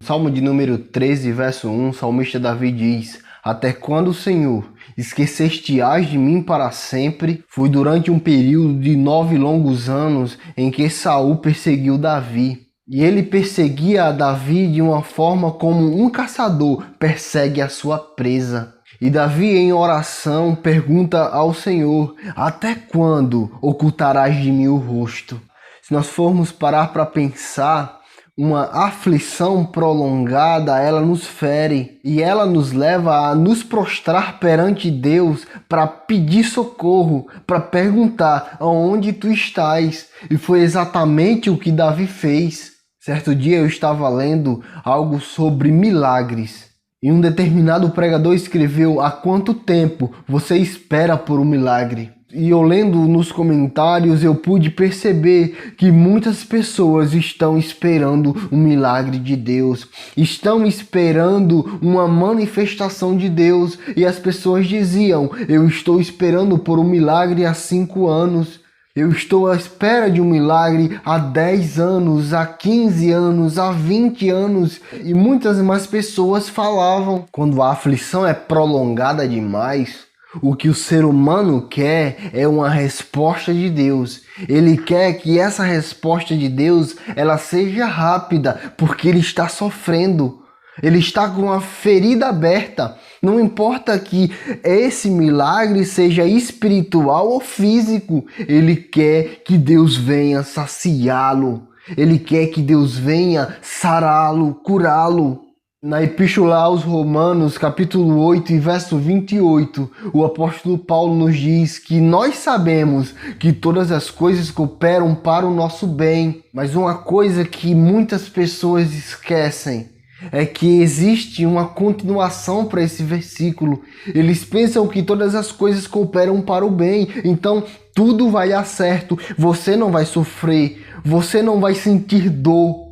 Salmo de número 13, verso 1, o salmista Davi diz: Até quando, Senhor, esqueceste-ás de mim para sempre? Foi durante um período de 9 longos anos em que Saul perseguiu Davi. E ele perseguia a Davi de uma forma como um caçador persegue a sua presa. E Davi, em oração, pergunta ao Senhor: Até quando ocultarás de mim o rosto? Se nós formos parar para pensar, uma aflição prolongada, ela nos fere e ela nos leva a nos prostrar perante Deus para pedir socorro, para perguntar aonde tu estás. E foi exatamente o que Davi fez. Certo dia eu estava lendo algo sobre milagres. E um determinado pregador escreveu: há quanto tempo você espera por um milagre? E eu lendo nos comentários eu pude perceber que muitas pessoas estão esperando um milagre de Deus, estão esperando uma manifestação de Deus, e as pessoas diziam: eu estou esperando por um milagre há 5 anos. Eu estou à espera de um milagre há 10 anos, há 15 anos, há 20 anos. E muitas mais pessoas falavam. Quando a aflição é prolongada demais, o que o ser humano quer é uma resposta de Deus. Ele quer que essa resposta de Deus ela seja rápida, porque ele está sofrendo. Ele está com a ferida aberta. Não importa que esse milagre seja espiritual ou físico. Ele quer que Deus venha saciá-lo. Ele quer que Deus venha sará-lo, curá-lo. Na Epístola aos Romanos, capítulo 8 e verso 28, o apóstolo Paulo nos diz que nós sabemos que todas as coisas cooperam para o nosso bem. Mas uma coisa que muitas pessoas esquecem é que existe uma continuação para esse versículo. Eles pensam que todas as coisas cooperam para o bem, então tudo vai dar certo, você não vai sofrer, você não vai sentir dor.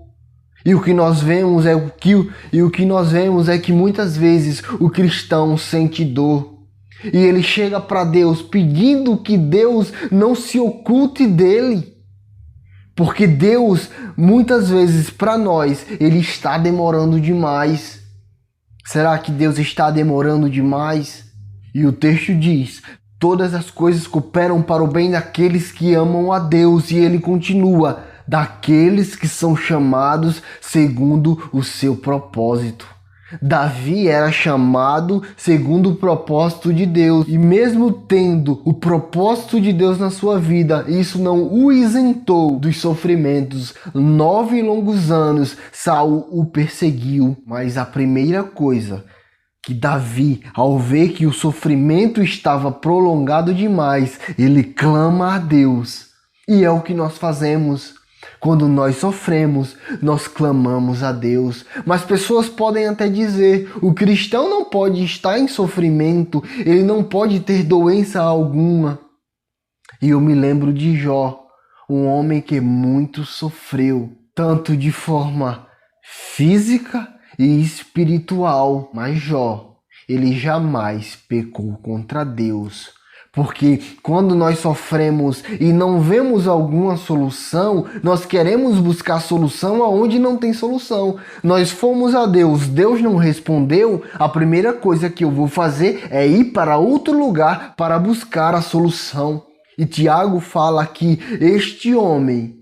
E o que nós vemos é que muitas vezes o cristão sente dor. E ele chega para Deus pedindo que Deus não se oculte dele. Porque Deus, muitas vezes, para nós, Ele está demorando demais. Será que Deus está demorando demais? E o texto diz: todas as coisas cooperam para o bem daqueles que amam a Deus. E ele continua: daqueles que são chamados segundo o seu propósito. Davi era chamado segundo o propósito de Deus, e mesmo tendo o propósito de Deus na sua vida, isso não o isentou dos sofrimentos. 9 longos anos Saul o perseguiu, mas a primeira coisa que Davi, ao ver que o sofrimento estava prolongado demais, ele clama a Deus. E é o que nós fazemos. Quando nós sofremos, nós clamamos a Deus. Mas pessoas podem até dizer: o cristão não pode estar em sofrimento, ele não pode ter doença alguma. E eu me lembro de Jó, um homem que muito sofreu, tanto de forma física e espiritual. Mas Jó, ele jamais pecou contra Deus. Porque quando nós sofremos e não vemos alguma solução, nós queremos buscar solução aonde não tem solução. Nós fomos a Deus, Deus não respondeu, a primeira coisa que eu vou fazer é ir para outro lugar para buscar a solução. E Tiago fala que este homem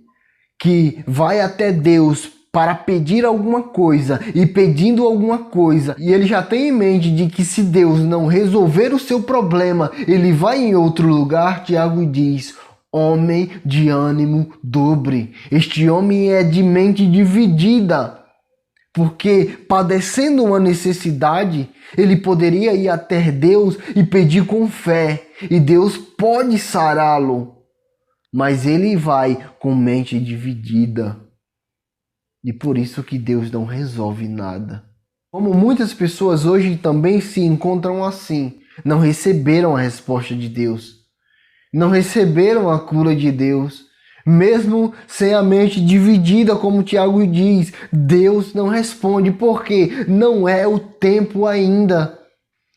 que vai até Deus para pedir alguma coisa e pedindo alguma coisa, e ele já tem em mente de que se Deus não resolver o seu problema, ele vai em outro lugar. Tiago diz: homem de ânimo dobre. Este homem é de mente dividida, porque padecendo uma necessidade, ele poderia ir até Deus e pedir com fé, e Deus pode sará-lo, mas ele vai com mente dividida. E por isso que Deus não resolve nada. Como muitas pessoas hoje também se encontram assim, não receberam a resposta de Deus, não receberam a cura de Deus, mesmo sem a mente dividida, como Tiago diz, Deus não responde, porque não é o tempo ainda.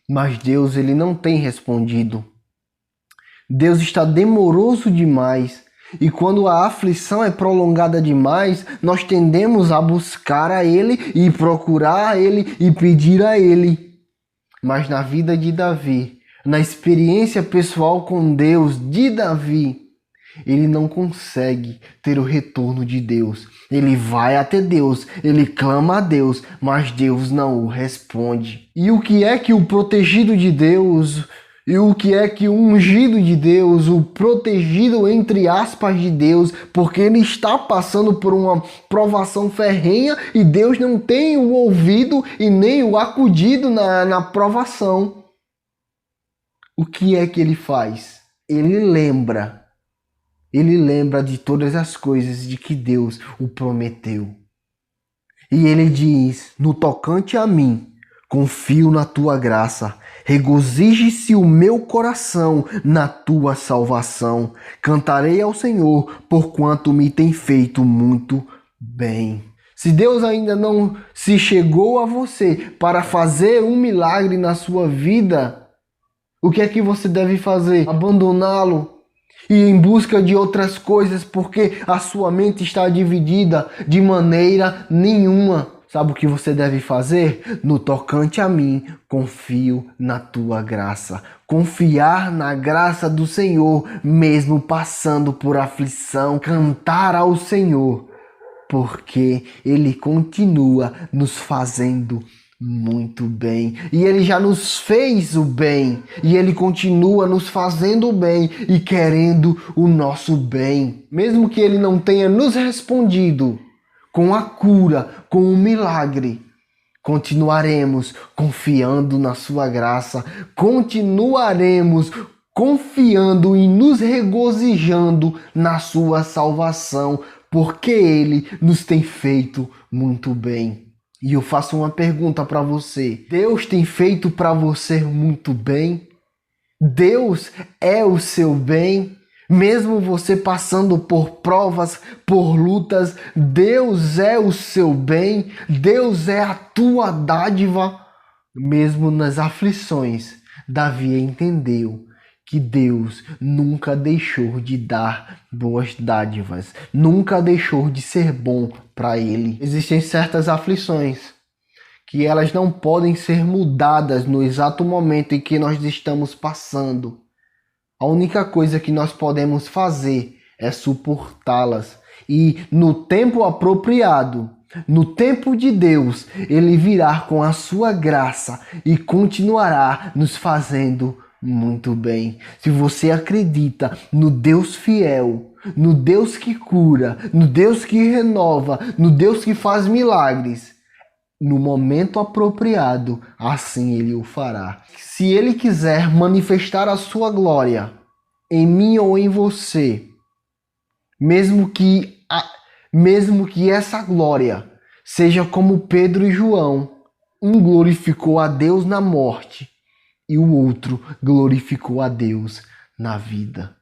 Mas Deus, ele não tem respondido. Deus está demoroso demais. E quando a aflição é prolongada demais, nós tendemos a buscar a Ele e procurar a Ele e pedir a Ele. Mas na vida de Davi, na experiência pessoal com Deus de Davi, ele não consegue ter o retorno de Deus. Ele vai até Deus, ele clama a Deus, mas Deus não o responde. E o que é que o protegido de Deus, e o que é que o ungido de Deus, o protegido entre aspas de Deus, porque ele está passando por uma provação ferrenha e Deus não tem o ouvido e nem o acudido na provação. O que é que ele faz? Ele lembra de todas as coisas de que Deus o prometeu. E ele diz: no tocante a mim, confio na tua graça. Regozije-se o meu coração na tua salvação. Cantarei ao Senhor, porquanto me tem feito muito bem. Se Deus ainda não se chegou a você para fazer um milagre na sua vida, o que é que você deve fazer? Abandoná-lo e ir em busca de outras coisas, porque a sua mente está dividida de maneira nenhuma. Sabe o que você deve fazer? No tocante a mim, confio na tua graça. Confiar na graça do Senhor, mesmo passando por aflição. Cantar ao Senhor, porque Ele continua nos fazendo muito bem. E Ele já nos fez o bem. E Ele continua nos fazendo o bem e querendo o nosso bem. Mesmo que Ele não tenha nos respondido com a cura, com o milagre, continuaremos confiando na sua graça, continuaremos confiando e nos regozijando na sua salvação, porque Ele nos tem feito muito bem. E eu faço uma pergunta para você: Deus tem feito para você muito bem? Deus é o seu bem? Mesmo você passando por provas, por lutas, Deus é o seu bem, Deus é a tua dádiva. Mesmo nas aflições, Davi entendeu que Deus nunca deixou de dar boas dádivas, nunca deixou de ser bom para ele. Existem certas aflições que elas não podem ser mudadas no exato momento em que nós estamos passando. A única coisa que nós podemos fazer é suportá-las. E no tempo apropriado, no tempo de Deus, Ele virá com a sua graça e continuará nos fazendo muito bem. Se você acredita no Deus fiel, no Deus que cura, no Deus que renova, no Deus que faz milagres, no momento apropriado, assim Ele o fará. Se Ele quiser manifestar a sua glória em mim ou em você, mesmo que essa glória seja como Pedro e João, um glorificou a Deus na morte e o outro glorificou a Deus na vida.